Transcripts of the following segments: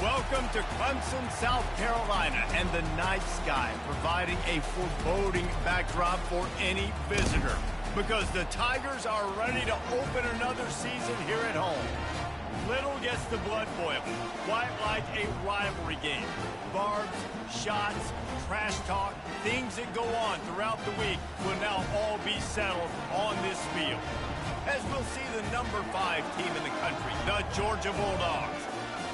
Welcome to Clemson, South Carolina, and the night sky providing a foreboding backdrop for any visitor, because the Tigers are ready to open another season here at home. Little gets the blood boiling, quite like a rivalry game. Barbs, shots, trash talk, things that go on throughout the week will now all be settled on this field. As we'll see the number 5 team in the country, the Georgia Bulldogs,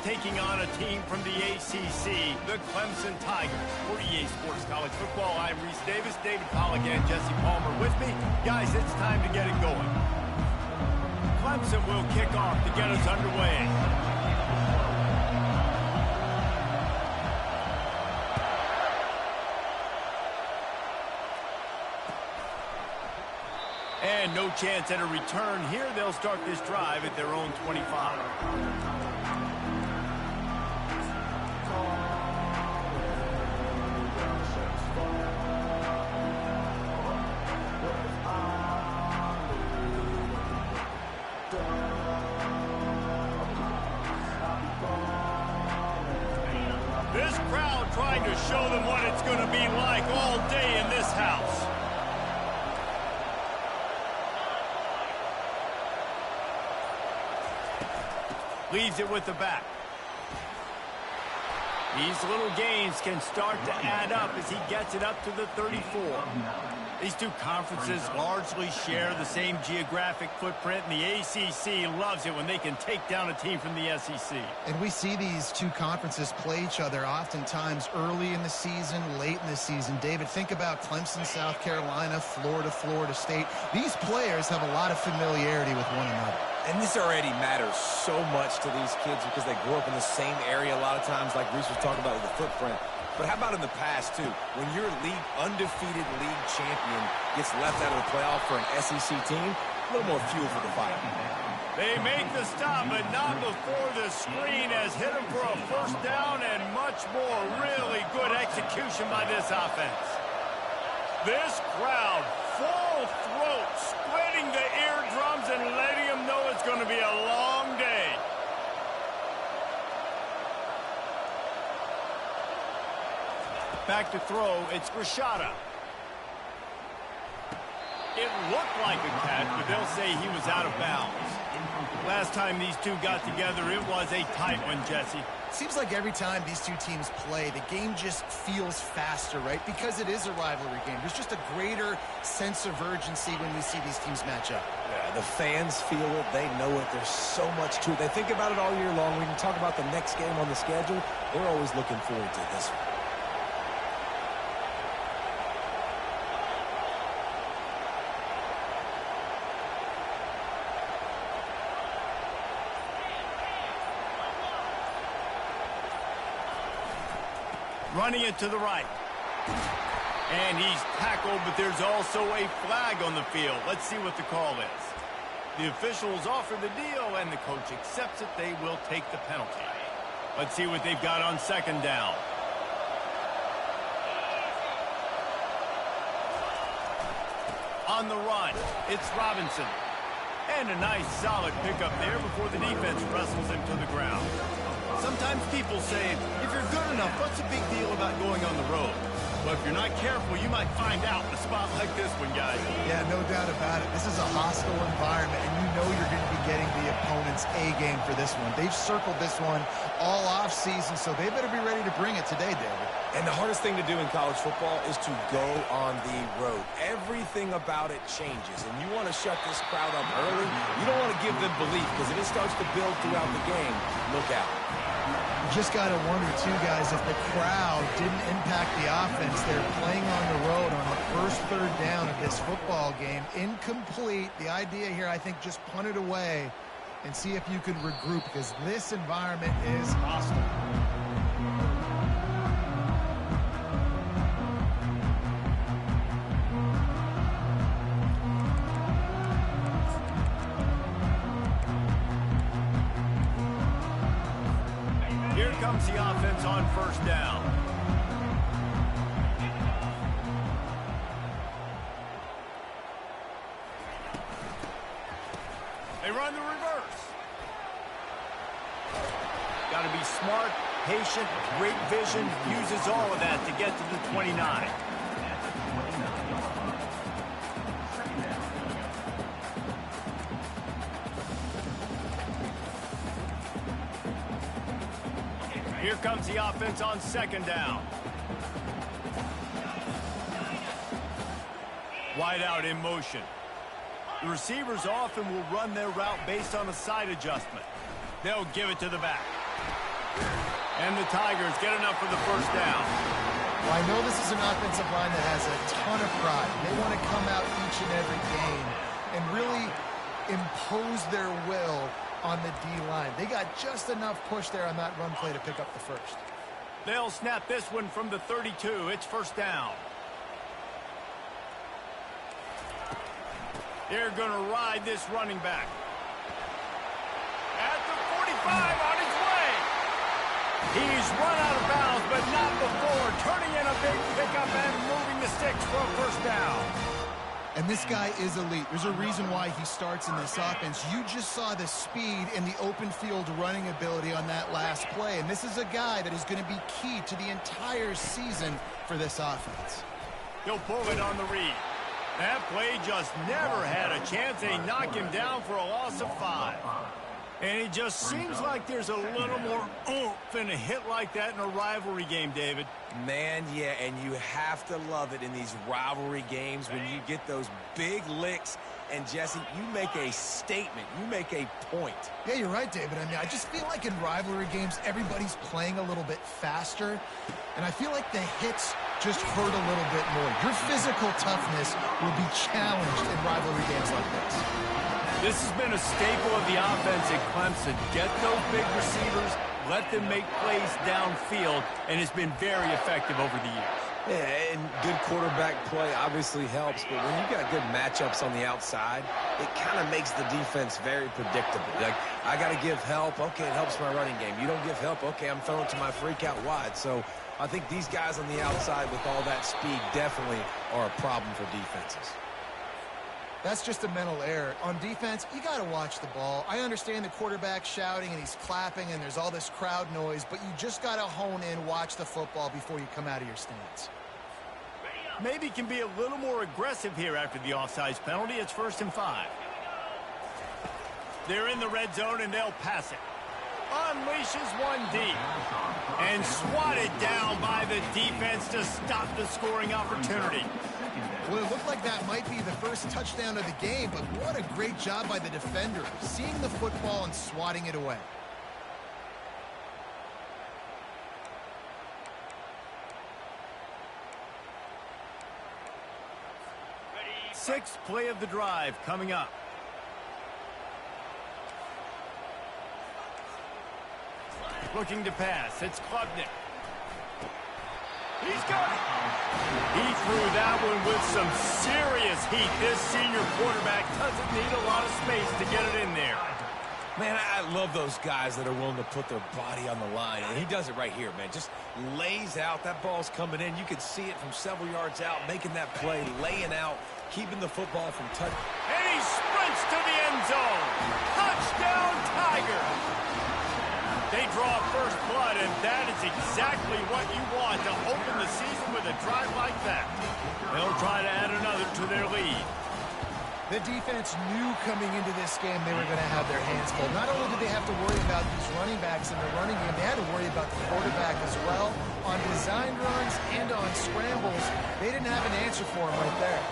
taking on a team from the ACC, the Clemson Tigers. For EA Sports College Football, I'm Reese Davis, David Pollack, and Jesse Palmer with me. Guys, it's time to get it going. Clemson will kick off to get us underway. And no chance at a return here. They'll start this drive at their own 25. This crowd trying to show them what it's going to be like all day in this house. Leaves it with the back. These little gains can start to add up as he gets it up to the 34. These two conferences largely share the same geographic footprint, and the ACC loves it when they can take down a team from the SEC. And we see these two conferences play each other oftentimes early in the season, late in the season. David, think about Clemson, South Carolina, Florida, Florida State. These players have a lot of familiarity with one another. And this already matters so much to these kids because they grew up in the same area a lot of times, like Reese was talking about with the footprint. But how about in the past, too? When your undefeated league champion gets left out of the playoff for an SEC team, a little more fuel for the fire. They make the stop, but not before the screen has hit him for a first down and much more. Really good execution by this offense. This crowd, full throat, splitting the eardrums and letting them know it's going to be a long day. Back to throw, it's Rashada. It looked like a catch, but they'll say he was out of bounds. Last time these two got together, it was a tight one, Jesse. Seems like every time these two teams play, the game just feels faster, right? Because it is a rivalry game. There's just a greater sense of urgency when we see these teams match up. Yeah, the fans feel it. They know it. There's so much to it. They think about it all year long. We can talk about the next game on the schedule. We're always looking forward to this one. Running it to the right. And he's tackled, but there's also a flag on the field. Let's see what the call is. The officials offer the deal, and the coach accepts it. They will take the penalty. Let's see what they've got on second down. On the run, it's Robinson. And a nice solid pickup there before the defense wrestles him to the ground. Sometimes people say, if you're good enough, what's the big deal about going on the road? Well, if you're not careful, you might find out in a spot like this one, guys. Yeah, no doubt about it. This is a hostile environment, and you know you're going to be getting the opponent's A game for this one. They've circled this one all offseason, so they better be ready to bring it today, David. And the hardest thing to do in college football is to go on the road. Everything about it changes, and you want to shut this crowd up early. You don't want to give them belief, because if it starts to build throughout the game, look out. You just got to wonder, too, guys, if the crowd didn't impact the offense. They're playing on the road on the first third down of this football game. Incomplete. The idea here, I think, just punt it away and see if you can regroup, because this environment is hostile. Here comes the offense on first down. They run the reverse. Got to be smart patient, great vision, uses all of that to get to the 29. Here comes the offense on second down. Wide out in motion. The receivers often will run their route based on a side adjustment. They'll give it to the back. And the Tigers get enough for the first down. Well, I know this is an offensive line that has a ton of pride. They want to come out each and every game and really impose their will on the D-line. They got just enough push there on that run play to pick up the first. They'll snap this one from the 32. It's first down. They're going to ride this running back. At the 45, on his way. He's run out of bounds, but not before. Turning in a big pickup and moving the sticks for a first down. And this guy is elite. There's a reason why he starts in this offense. You just saw the speed and the open field running ability on that last play. And this is a guy that is going to be key to the entire season for this offense. He'll pull it on the read. That play just never had a chance. They knock him down for a loss of 5. And it just seems like there's a little more oomph in a hit like that in a rivalry game, David. Man, yeah, and you have to love it in these rivalry games when you get those big licks. And, Jesse, you make a statement. You make a point. Yeah, you're right, David. I mean, I just feel like in rivalry games, everybody's playing a little bit faster. And I feel like the hits just hurt a little bit more. Your physical toughness will be challenged in rivalry games like this. This has been a staple of the offense at Clemson. Get those big receivers, let them make plays downfield, and it's been very effective over the years. Yeah, and good quarterback play obviously helps, but when you got good matchups on the outside, it kind of makes the defense very predictable. Like, I got to give help. Okay, it helps my running game. You don't give help. Okay, I'm throwing to my freak out wide. So I think these guys on the outside with all that speed definitely are a problem for defenses. That's just a mental error. On defense, you got to watch the ball. I understand the quarterback shouting and he's clapping and there's all this crowd noise, but you just got to hone in, watch the football before you come out of your stance. Maybe can be a little more aggressive here after the offsides penalty. It's 1st and 5. They're in the red zone and they'll pass it. Unleashes one deep. And swatted down by the defense to stop the scoring opportunity. Well, it looked like that might be the first touchdown of the game, but what a great job by the defender, seeing the football and swatting it away. Sixth play of the drive coming up. Looking to pass. It's Klubnik. He's got it. He threw that one with some serious heat. This senior quarterback doesn't need a lot of space to get it in there. Man, I love those guys that are willing to put their body on the line. And he does it right here, man. Just lays out. That ball's coming in. You can see it from several yards out, making that play, laying out, keeping the football from touch. And he sprints to the end zone. Touchdown, Tigers. They draw first blood, and that is exactly what you want to open the season with a drive like that. They'll try to add another to their lead. The defense knew coming into this game they were going to have their hands full. Not only did they have to worry about these running backs in the running game, they had to worry about the quarterback as well. On design runs and on scrambles, they didn't have an answer for him right there.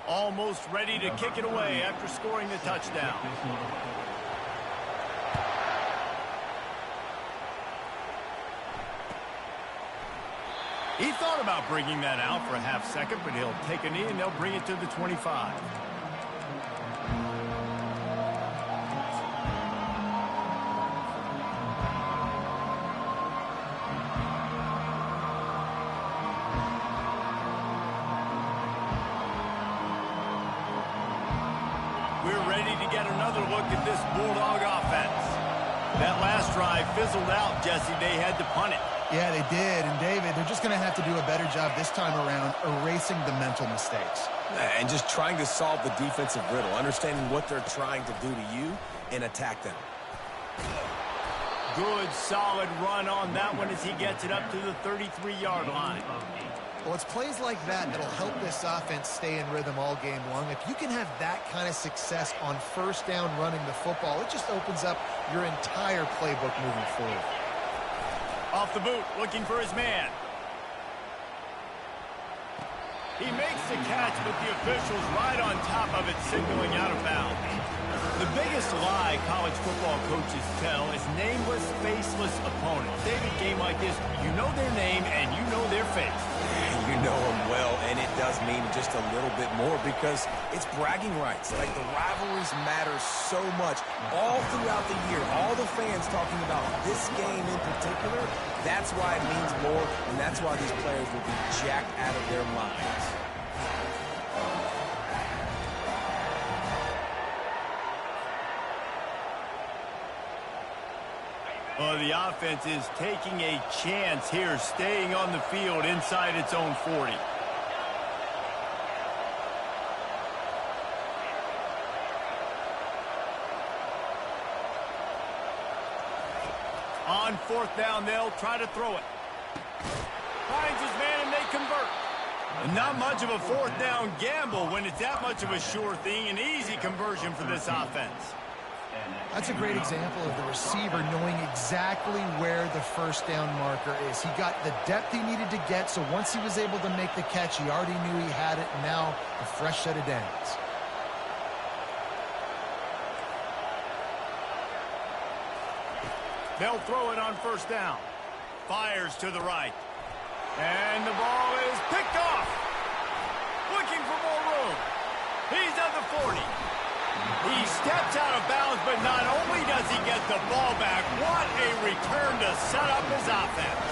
Almost ready to kick it away after scoring the touchdown. He thought about bringing that out for a half second, but he'll take a knee and they'll bring it to the 25. We're ready to get another look at this Bulldog offense. That last drive fizzled out, Jesse. They had to punt it. Yeah, they did. And, David, they're just going to have to do a better job this time around erasing the mental mistakes. And just trying to solve the defensive riddle, understanding what they're trying to do to you and attack them. Good, solid run on that one as he gets it up to the 33-yard line. Well, it's plays like that that'll help this offense stay in rhythm all game long. If you can have that kind of success on first down running the football, it just opens up your entire playbook moving forward. Off the boot, looking for his man. He makes the catch, but the official's right on top of it, signaling out of bounds. The biggest lie college football coaches tell is nameless, faceless opponents. David, game like this, you know their name and you know their face. You know them well, and it does mean just a little bit more because it's bragging rights. Like, the rivalries matter so much all throughout the year. All the fans talking about this game in particular, that's why it means more, and that's why these players will be jacked out of their minds. Well, the offense is taking a chance here, staying on the field inside its own 40. On fourth down, they'll try to throw it. Finds his man, and they convert. And not much of a fourth down gamble when it's that much of a sure thing, an easy conversion for this offense. That's a great example of the receiver knowing exactly where the first down marker is. He got the depth he needed to get, so once he was able to make the catch, he already knew he had it, and now a fresh set of downs. They'll throw it on first down. Fires to the right. And the ball is picked off. Looking for more room. He's at the 40. He steps out of bounds, but not only does he get the ball back, what a return to set up his offense.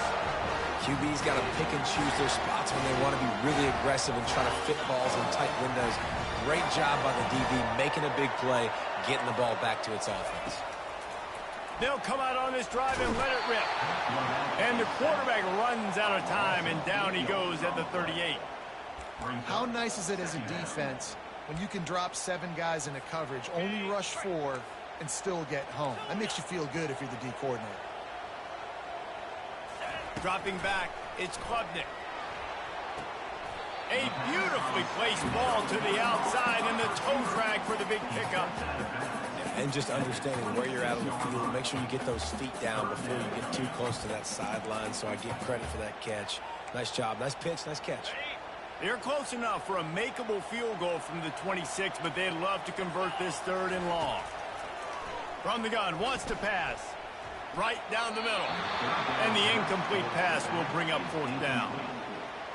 QB's got to pick and choose their spots when they want to be really aggressive and try to fit balls in tight windows. Great job by the DB making a big play, getting the ball back to its offense. They'll come out on this drive and let it rip. And the quarterback runs out of time, and down he goes at the 38. How nice is it as a defense when you can drop 7 guys into coverage, only rush 4, and still get home? That makes you feel good if you're the D coordinator. Dropping back, it's Klubnik. A beautifully placed ball to the outside, and the toe drag for the big pickup. And just understanding where you're at on the field, make sure you get those feet down before you get too close to that sideline, so I give credit for that catch. Nice job, nice pitch, nice catch. They're close enough for a makeable field goal from the 26, but they'd love to convert this 3rd and long. From the gun, wants to pass. Right down the middle. And the incomplete pass will bring up 4th down.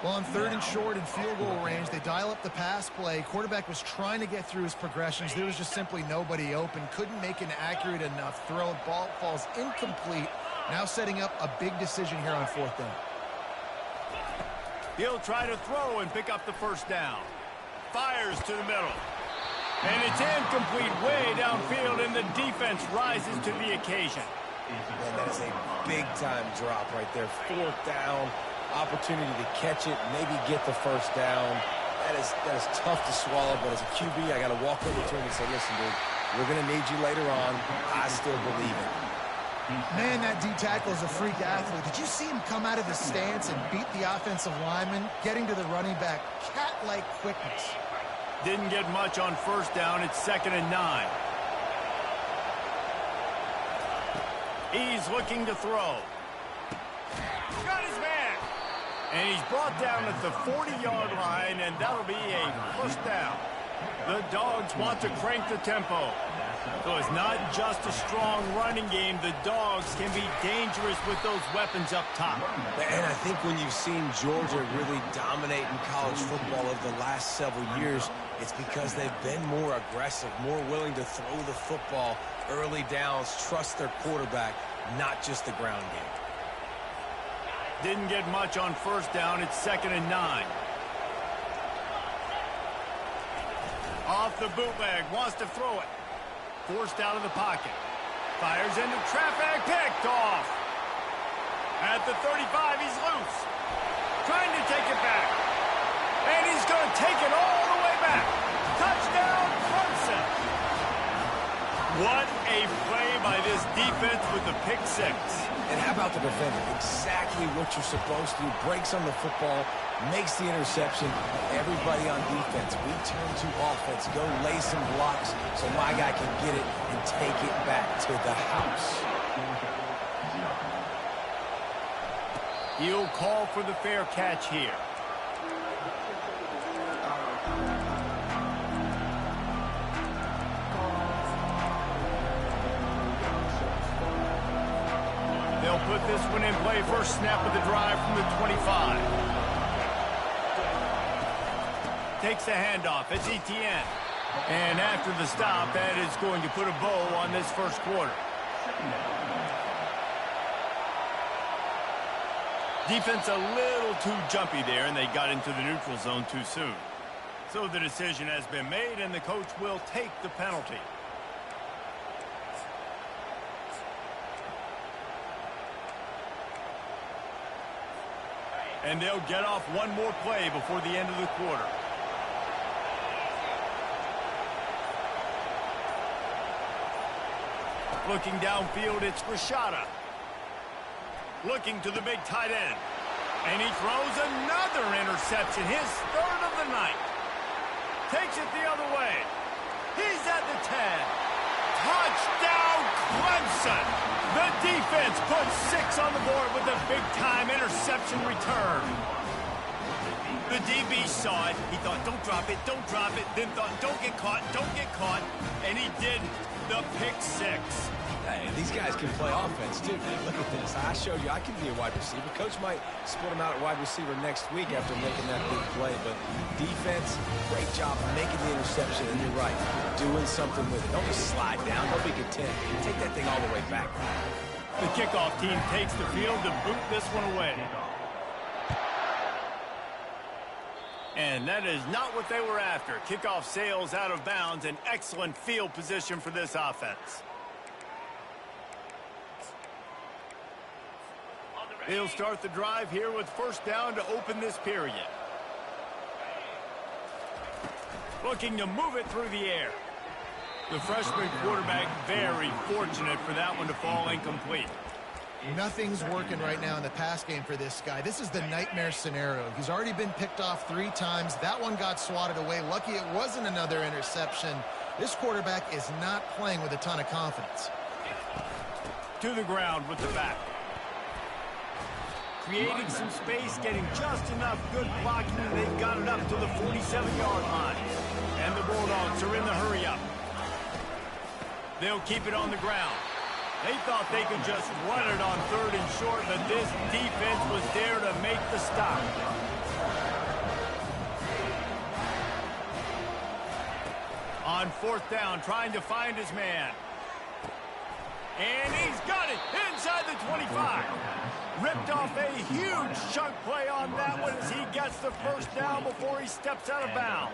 Well, on 3rd and short in field goal range, they dial up the pass play. Quarterback was trying to get through his progressions. There was just simply nobody open. Couldn't make an accurate enough throw. Ball falls incomplete. Now setting up a big decision here on 4th down. He'll try to throw and pick up the 1st down. Fires to the middle. And it's incomplete way downfield, and the defense rises to the occasion. And that is a big-time drop right there. 4th down. Opportunity to catch it, maybe get the 1st down. That is tough to swallow, but as a QB, I got to walk over to him and say, listen, dude, we're going to need you later on. I still believe it. Man, that D-tackle is a freak athlete. Did you see him come out of the stance and beat the offensive lineman, getting to the running back? Cat-like quickness. Didn't get much on 1st down. It's 2nd and 9. He's looking to throw. Got his man. And he's brought down at the 40-yard line, and that'll be a 1st down. The Dogs want to crank the tempo. So it's not just a strong running game. The Dogs can be dangerous with those weapons up top. And I think when you've seen Georgia really dominate in college football over the last several years, it's because they've been more aggressive, more willing to throw the football early downs, trust their quarterback, not just the ground game. Didn't get much on 1st down. It's 2nd and 9. Off the bootleg. Wants to throw it. Forced out of the pocket. Fires into traffic, picked off. At the 35, he's loose. Trying to take it back. And he's going to take it all the way back. Touchdown, Clemson. What a play by this defense with the pick six. And how about the defender? Exactly what you're supposed to do. Breaks on the football, makes the interception. Everybody on defense, we turn to offense. Go lay some blocks so my guy can get it and take it back to the house. He'll call for the fair catch here. They'll put this one in play. First snap of the drive from the 25. Takes the handoff. It's Etienne. And after the stop, that is going to put a bow on this first quarter. Defense a little too jumpy there, and they got into the neutral zone too soon. So the decision has been made, and the coach will take the penalty. And they'll get off one more play before the end of the quarter. Looking downfield, it's Rashada. Looking to the big tight end. And he throws another interception, his third of the night. Takes it the other way. He's at the 10. Touchdown, Clemson! The defense puts 6 on the board with a big-time interception return. The DB saw it. He thought, don't drop it, don't drop it. Then thought, don't get caught, don't get caught. And he did the pick 6. Hey, these guys can play offense, too, man. Look at this. I showed you I can be a wide receiver. Coach might split him out at wide receiver next week after making that big play. But defense, great job making the interception. And you're right, doing something with it. Don't just slide down. Don't be content. Take that thing all the way back. The kickoff team takes the field to boot this one away. And that is not what they were after. Kickoff sails out of bounds. An excellent field position for this offense. They'll start the drive here with first down to open this period. Looking to move it through the air. The freshman quarterback very fortunate for that one to fall incomplete. Nothing's working right now in the pass game for this guy. This is the nightmare scenario. He's already been picked off 3 times. That one got swatted away. Lucky it wasn't another interception. This quarterback is not playing with a ton of confidence. To the ground with the back. Creating some space, getting just enough good blocking, and they've got it up to the 47-yard line. And the Bulldogs are in the hurry-up. They'll keep it on the ground. They thought they could just run it on 3rd and short, but this defense was there to make the stop. On 4th down, trying to find his man. And he's got it inside the 25. Ripped off a huge chunk play on that one as he gets the first down before he steps out of bounds.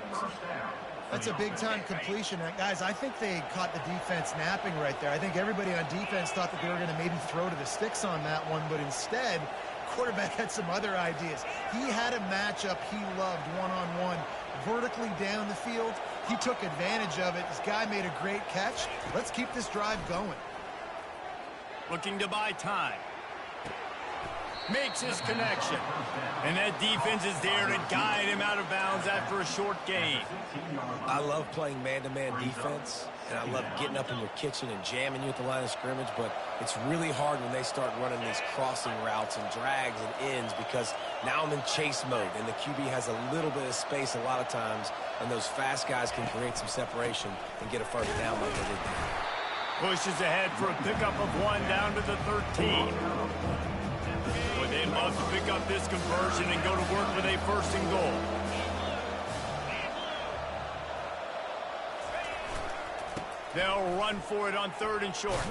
That's a big-time completion. Guys, I think they caught the defense napping right there. I think everybody on defense thought that they were going to maybe throw to the sticks on that one, but instead, quarterback had some other ideas. He had a matchup he loved one-on-one, vertically down the field. He took advantage of it. This guy made a great catch. Let's keep this drive going. Looking to buy time. Makes his connection. And that defense is there to guide him out of bounds after a short gain. I love playing man-to-man defense, and I love getting up in your kitchen and jamming you at the line of scrimmage, but it's really hard when they start running these crossing routes and drags and ends because now I'm in chase mode, and the QB has a little bit of space a lot of times, and those fast guys can create some separation and get a first down like they did there. Pushes ahead for a pickup of 1 down to the 13. Boy, they'd love to pick up this conversion and go to work with a 1st and goal. They'll run for it on 3rd and short.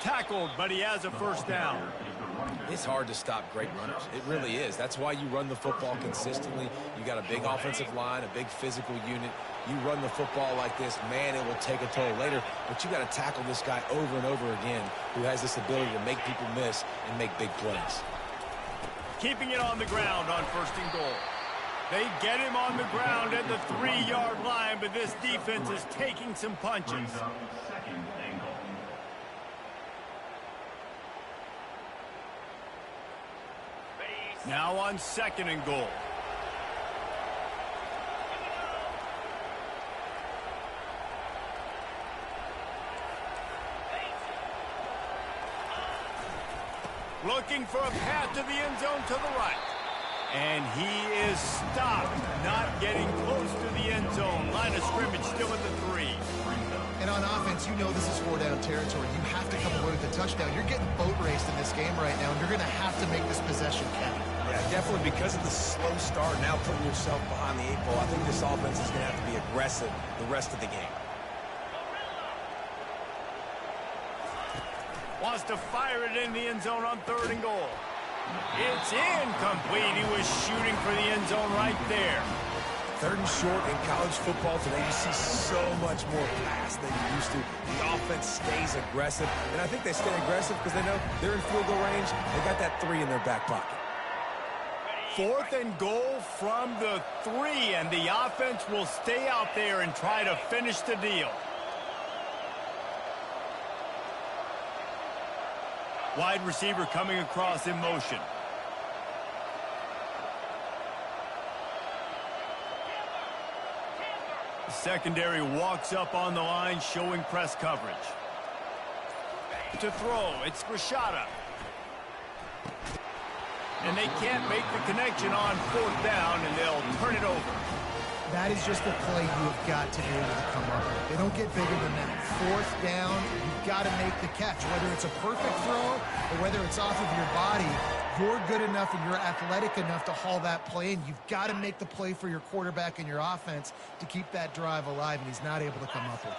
Tackled, but he has a first down. It's hard to stop great runners. It really is. That's why you run the football consistently. You got a big offensive line, a big physical unit. You run the football like this, man, it will take a toll later. But you got to tackle this guy over and over again who has this ability to make people miss and make big plays. Keeping it on the ground on 1st and goal. They get him on the ground at the 3-yard line, but this defense is taking some punches. Now on 2nd and goal. Looking for a path to the end zone to the right. And he is stopped, not getting close to the end zone. Line of scrimmage still at the 3. And on offense, you know this is 4-down territory. You have to come away with a touchdown. You're getting boat raced in this game right now, and you're going to have to make this possession count. Yeah, definitely because of the slow start, now putting yourself behind the 8 ball. I think this offense is going to have to be aggressive the rest of the game. Wants to fire it in the end zone on 3rd and goal. It's incomplete. He was shooting for the end zone right there. 3rd and short in college football today, you see so much more pass than you used to. The offense stays aggressive, and I think they stay aggressive because they know they're in field goal range. They got that 3 in their back pocket. 4th and goal from the 3, and the offense will stay out there and try to finish the deal. Wide receiver coming across in motion. The secondary walks up on the line, showing press coverage. To throw, it's Rashada. And they can't make the connection on 4th down, and they'll turn it over. That is just a play you have got to be able to come up with. They don't get bigger than that. 4th down, you've got to make the catch. Whether it's a perfect throw or whether it's off of your body, you're good enough and you're athletic enough to haul that play, and you've got to make the play for your quarterback and your offense to keep that drive alive, and he's not able to come up with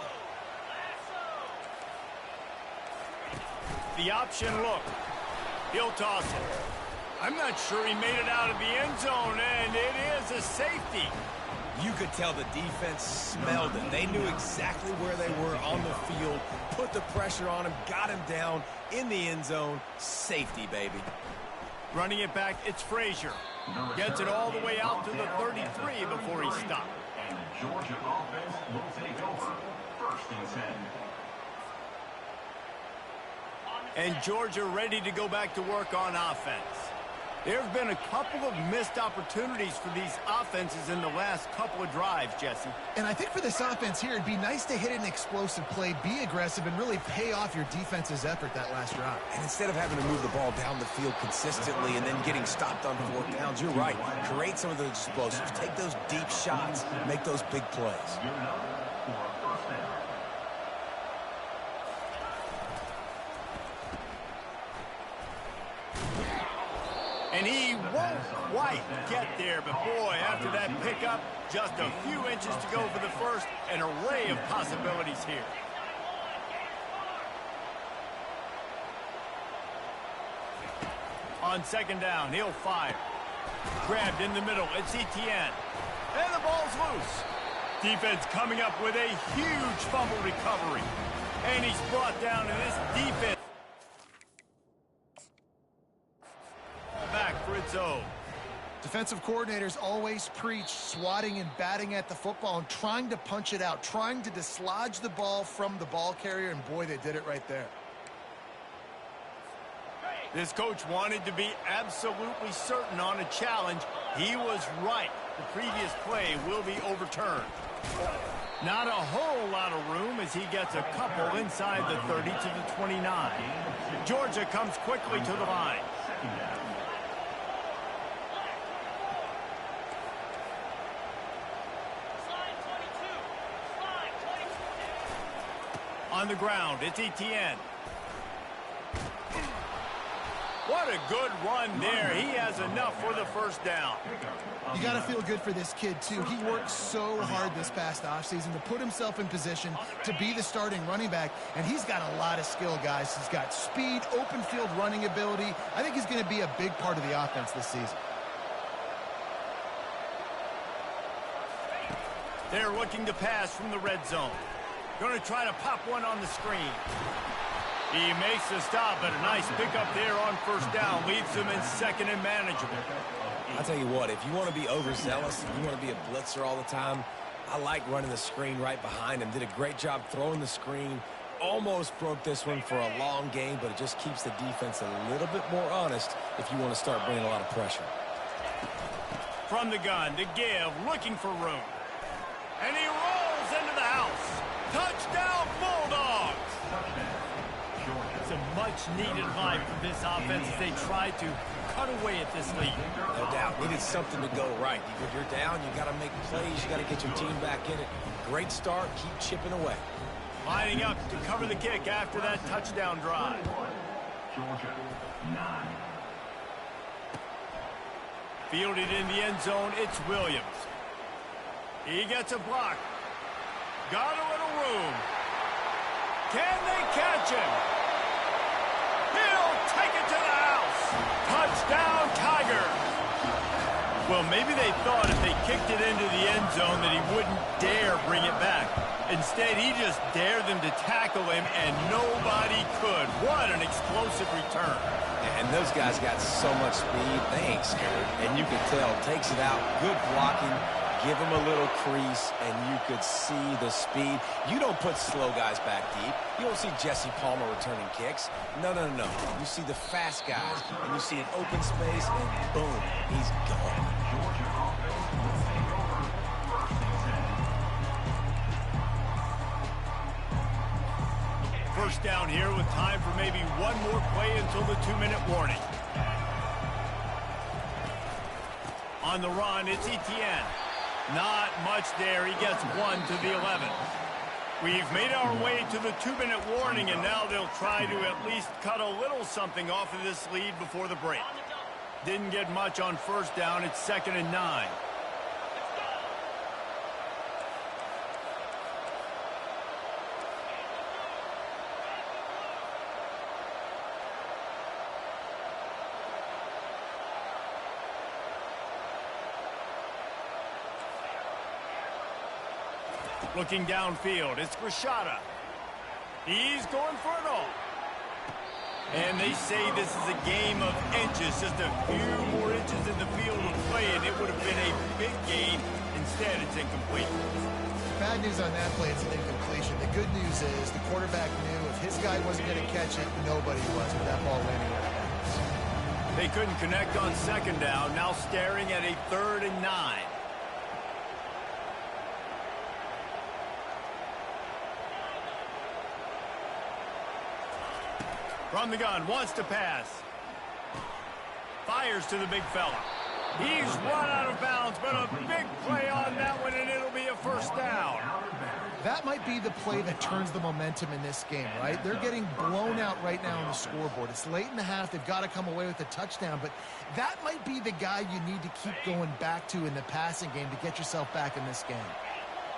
it. The option look. He'll toss it. I'm not sure he made it out of the end zone, and it is a safety. You could tell the defense smelled it. They knew exactly where they were on the field, put the pressure on him, got him down in the end zone. Safety, baby. Running it back, it's Frazier. Gets it all the way out to the 33 before he stopped. And the Georgia offense will take over 1st and 10. And Georgia ready to go back to work on offense. There have been a couple of missed opportunities for these offenses in the last couple of drives, Jesse. And I think for this offense here, it'd be nice to hit an explosive play, be aggressive, and really pay off your defense's effort that last drive. And instead of having to move the ball down the field consistently and then getting stopped on 4th downs, you're right. Create some of those explosives. Take those deep shots. Make those big plays. And he won't quite get there, but boy, after that pickup, just a few inches to go for the first, an array of possibilities here. On 2nd down, he'll fire. Grabbed in the middle, it's Etienne. And the ball's loose. Defense coming up with a huge fumble recovery. And he's brought down, and this defense back for its own. Defensive coordinators always preach swatting and batting at the football and trying to punch it out, trying to dislodge the ball from the ball carrier, and boy, they did it right there. This coach wanted to be absolutely certain on a challenge. He was right. The previous play will be overturned. Not a whole lot of room as he gets a couple inside the 30 to the 29. Georgia comes quickly to the line. On the ground, it's Etienne. What a good run there. He has enough for the first down. You got to feel good for this kid, too. He worked so hard this past offseason to put himself in position to be the starting running back, and he's got a lot of skill, guys. He's got speed, open field running ability. I think he's going to be a big part of the offense this season. They're looking to pass from the red zone. Going to try to pop one on the screen. He makes the stop, but a nice pickup there on first down. Leaves him in second and manageable. I'll tell you what, if you want to be overzealous, if you want to be a blitzer all the time, I like running the screen right behind him. Did a great job throwing the screen. Almost broke this one for a long game, but it just keeps the defense a little bit more honest if you want to start bringing a lot of pressure. From the gun to give, looking for room. And he rolls into the house. Touchdown, Bulldogs! It's a much-needed line for this offense as they try to cut away at this lead. No doubt. Needed something to go right. If you're down, you got to make plays. You got to get your team back in it. Great start. Keep chipping away. Lining up to cover the kick after that touchdown drive. Georgia, 9. Fielded in the end zone, it's Williams. He gets a block. Got a little room. Can they catch him? He'll take it to the house. Touchdown, Tiger. Well, maybe they thought if they kicked it into the end zone that he wouldn't dare bring it back. Instead, he just dared them to tackle him, and nobody could. What an explosive return. And those guys got so much speed, they ain't scared. And you can tell, takes it out, good blocking, give him a little crease, and you could see the speed. You don't put slow guys back deep. You don't see Jesse Palmer returning kicks. No. You see the fast guys, and you see an open space, and boom, he's gone. First down here with time for maybe one more play until the 2-minute warning. On the run, it's Etienne. Not much there. He gets one to the 11. We've made our way to the 2-minute warning, and now they'll try to at least cut a little something off of this lead before the break. Didn't get much on first down. It's 2nd and 9. Looking downfield, it's Rashada. He's going for it all. And they say this is a game of inches, just a few more inches in the field of play, and it would have been a big gain. Instead, it's incomplete. Bad news on that play, it's an incompletion. The good news is the quarterback knew if his guy wasn't going to catch it, nobody was with that ball landing out of bounds. They couldn't connect on second down, now staring at a 3rd and 9. From the gun, wants to pass. Fires to the big fella. He's run out of bounds, but a big play on that one, and it'll be a first down. That might be the play that turns the momentum in this game, right? They're getting blown out right now on the scoreboard. It's late in the half. They've got to come away with a touchdown, but that might be the guy you need to keep going back to in the passing game to get yourself back in this game.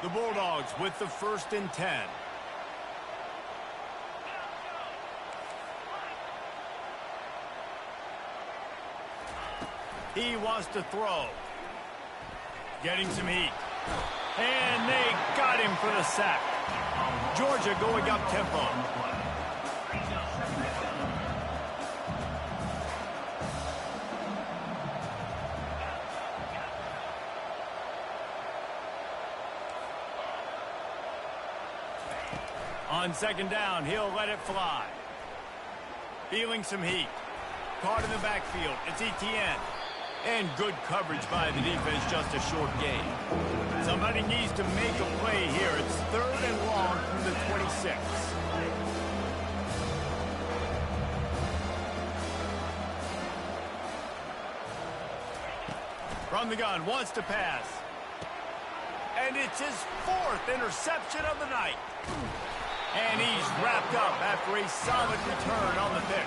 The Bulldogs with the 1st and 10. He wants to throw. Getting some heat. And they got him for the sack. Georgia going up tempo. On second down, he'll let it fly. Feeling some heat. Caught in the backfield. It's Etienne. And good coverage by the defense, just a short gain. Somebody needs to make a play here. It's 3rd and long from the 26. From the gun, wants to pass. And it's his 4th interception of the night. And he's wrapped up after a solid return on the pick.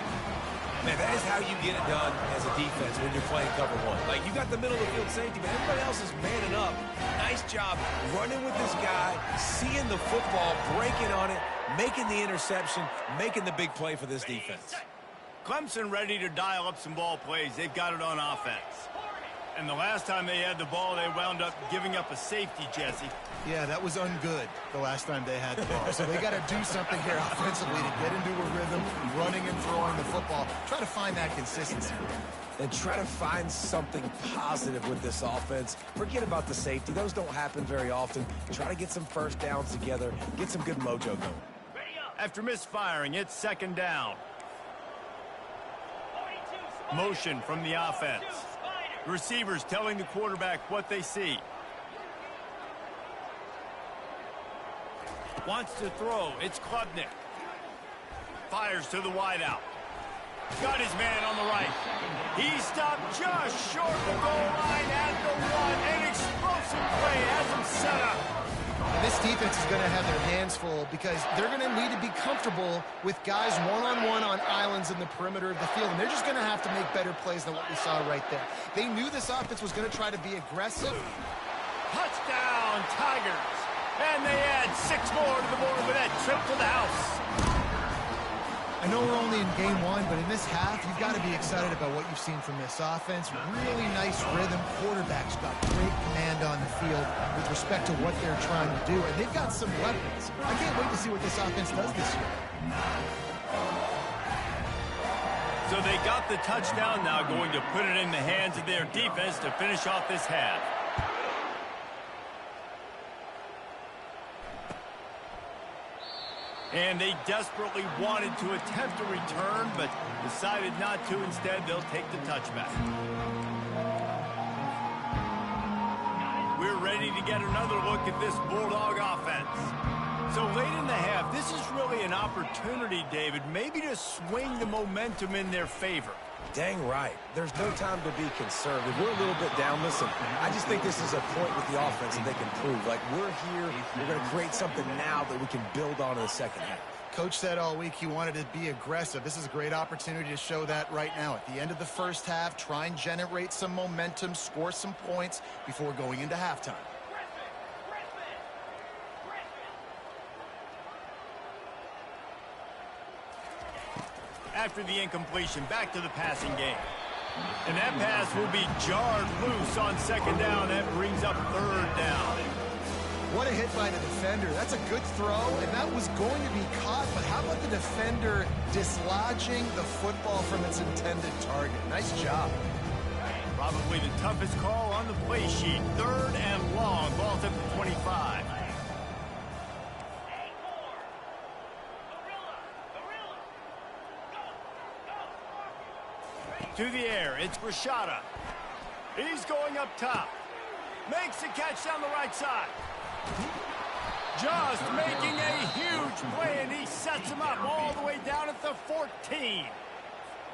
Man, that is how you get it done as a defense when you're playing cover one. Like, you got the middle of the field safety, but everybody else is manning up. Nice job running with this guy, seeing the football, breaking on it, making the interception, making the big play for this defense. Clemson ready to dial up some ball plays. They've got it on offense. And the last time they had the ball, they wound up giving up a safety, Jesse. Yeah, that was ungood the last time they had the ball. So they got to do something here offensively to get into a rhythm, running and throwing the football. Try to find that consistency. And try to find something positive with this offense. Forget about the safety. Those don't happen very often. Try to get some first downs together, get some good mojo going. After misfiring, it's second down. Motion from the offense. The receivers telling the quarterback what they see. Wants to throw. It's Klubnik. Fires to the wideout. Got his man on the right. He stopped just short of the goal line at the one. An explosive play has him set up. And this defense is going to have their hands full because they're going to need to be comfortable with guys one-on-one on islands in the perimeter of the field. And they're just going to have to make better plays than what we saw right there. They knew this offense was going to try to be aggressive. Touchdown, Tigers. And they add 6 more to the board with that trip to the house. I know we're only in game one, but in this half, you've got to be excited about what you've seen from this offense. Really nice rhythm. Quarterback's got great command on the field with respect to what they're trying to do. And they've got some weapons. I can't wait to see what this offense does this year. So they got the touchdown, now going to put it in the hands of their defense to finish off this half. And they desperately wanted to attempt a return, but decided not to. Instead, they'll take the touchback. We're ready to get another look at this Bulldog offense. So late in the half, this is really an opportunity, David, maybe to swing the momentum in their favor. Dang right. There's no time to be conservative. We're a little bit down. Listen, I just think this is a point with the offense that they can prove. Like, we're here. We're going to create something now that we can build on in the second half. Coach said all week he wanted to be aggressive. This is a great opportunity to show that right now. At the end of the first half, try and generate some momentum, score some points before going into halftime. After the incompletion, back to the passing game. And that pass will be jarred loose on second down. That brings up third down. What a hit by the defender. That's a good throw, and that was going to be caught. But how about the defender dislodging the football from its intended target? Nice job. Probably the toughest call on the play sheet. Third and long. Ball's up to 25. To the air, it's Rashada. He's going up top. Makes the catch down the right side. Just making a huge play, and he sets him up all the way down at the 14.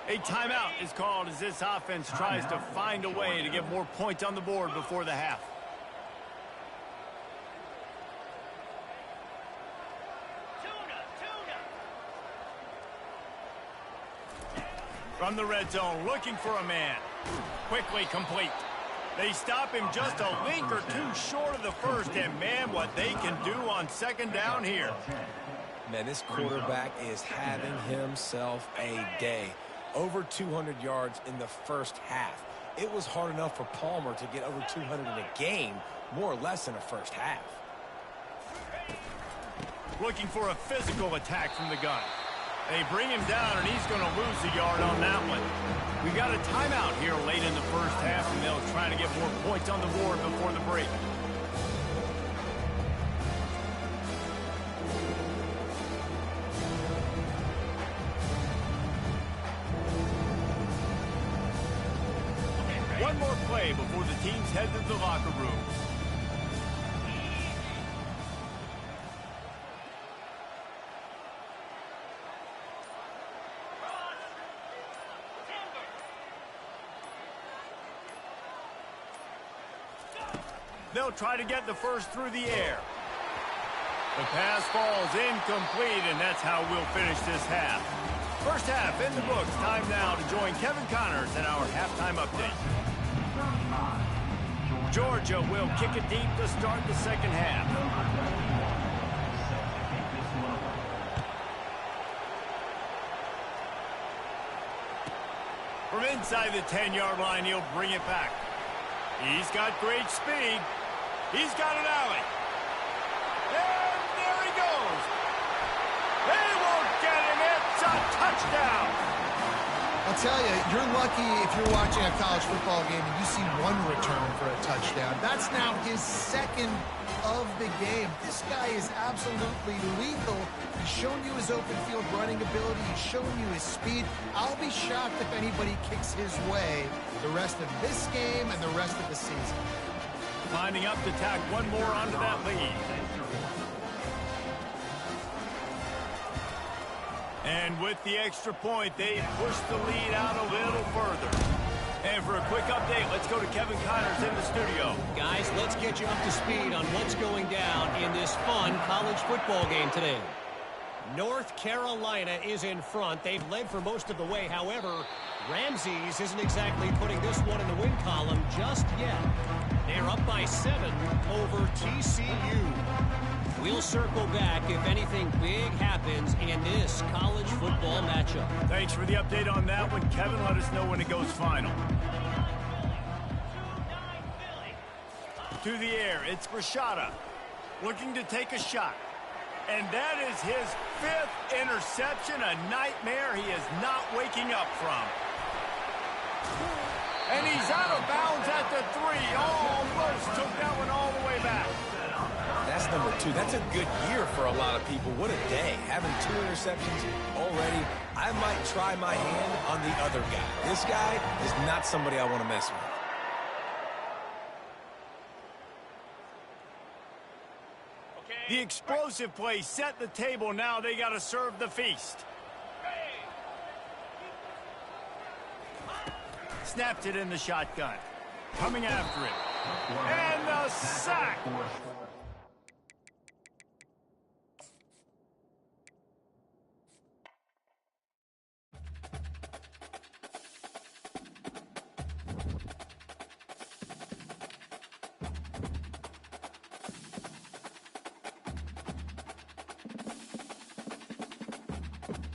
A timeout is called as this offense tries to find a way to get more points on the board before the half. From the red zone, looking for a man. Quickly complete. They stop him just a link or two short of the first, and man, what they can do on second down here. Man, this quarterback is having himself a day. Over 200 yards in the first half. It was hard enough for Palmer to get over 200 in a game, more or less in a first half. Looking for a physical attack from the gun. They bring him down, and he's going to lose a yard on that one. We got a timeout here late in the first half, and they'll try to get more points on the board before the break. One more play before the teams head to the locker rooms. They'll try to get the first through the air. The pass falls incomplete, and that's how we'll finish this half. First half in the books. Time now to join Kevin Connors in our halftime update. Georgia will kick it deep to start the second half. From inside the 10-yard line, he'll bring it back. He's got great speed. He's got an alley. And there he goes. They won't get him. It's a touchdown. I'll tell you, you're lucky if you're watching a college football game and you see one return for a touchdown. That's now his second of the game. This guy is absolutely lethal. He's shown you his open field running ability. He's shown you his speed. I'll be shocked if anybody kicks his way the rest of this game and the rest of the season. Lining up to tack one more onto that lead. And with the extra point, they push the lead out a little further. And for a quick update, let's go to Kevin Connors in the studio. Guys, let's get you up to speed on what's going down in this fun college football game today. North Carolina is in front. They've led for most of the way. However, Ramses isn't exactly putting this one in the win column just yet. They're up by 7 over TCU. We'll circle back if anything big happens in this college football matchup. Thanks for the update on that one, Kevin. Let us know when it goes final. To the air, it's Rashada looking to take a shot. And that is his 5th interception, a nightmare he is not waking up from. And he's out of bounds at the 3. Almost took that one all the way back. That's number 2. That's a good year for a lot of people. What a day. Having 2 interceptions already. I might try my hand on the other guy. This guy is not somebody I want to mess with. The explosive play set the table. Now they got to serve the feast. Snapped it in the shotgun. Coming after it. And the sack.